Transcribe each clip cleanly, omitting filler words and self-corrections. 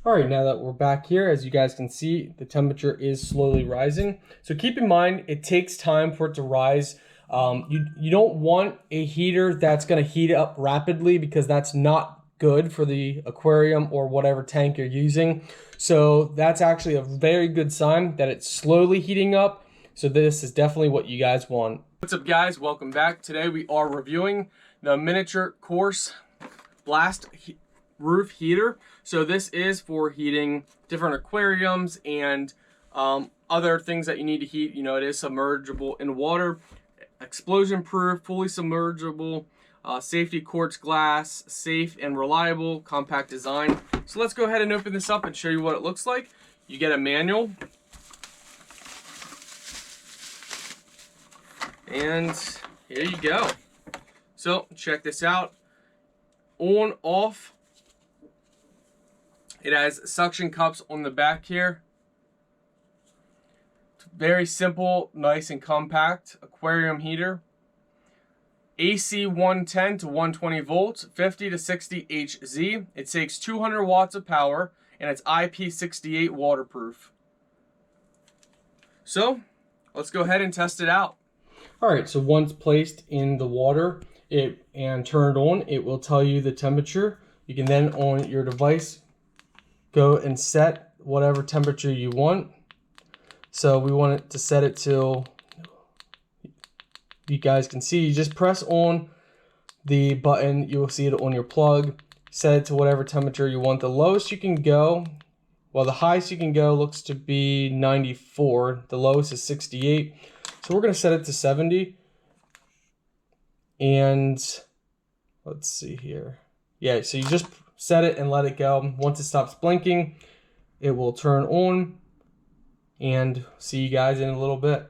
All right, now that we're back here, as you guys can see, the temperature is slowly rising. So keep in mind, it takes time for it to rise. You don't want a heater that's going to heat up rapidly because that's not good for the aquarium or whatever tank you're using. So that's actually a very good sign that it's slowly heating up. So this is definitely what you guys want. What's up, guys? Welcome back. Today we are reviewing the miniature course blast roof heater. So this is for heating different aquariums and other things that you need to heat. You know, it is submergible in water, explosion proof, fully submergible, safety quartz glass, safe and reliable, compact design. So let's go ahead and open this up and show you what it looks like. You get a manual, and here you go. So check this out. On, off. It has suction cups on the back here. Very simple, nice and compact aquarium heater. AC 110 to 120 volts, 50 to 60 Hz. It takes 200 watts of power, and it's IP68 waterproof. So let's go ahead and test it out. All right, so once placed in the water and turned on, it will tell you the temperature. You can then on your device go and set whatever temperature you want. So we want it to set it till, you guys can see, you just press on the button, you will see it on your plug, set it to whatever temperature you want. The lowest you can go, well, the highest you can go looks to be 94, the lowest is 68. So we're going to set it to 70. And let's see here. Yeah, so you just set it and let it go. Once it stops blinking, it will turn on, and see you guys in a little bit.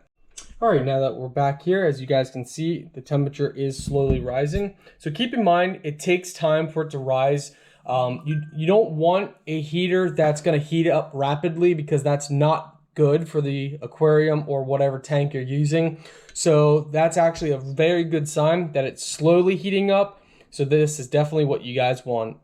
All right, now that we're back here, as you guys can see, the temperature is slowly rising. So keep in mind, it takes time for it to rise. You don't want a heater that's going to heat up rapidly because that's not good for the aquarium or whatever tank you're using. So that's actually a very good sign that it's slowly heating up. So this is definitely what you guys want.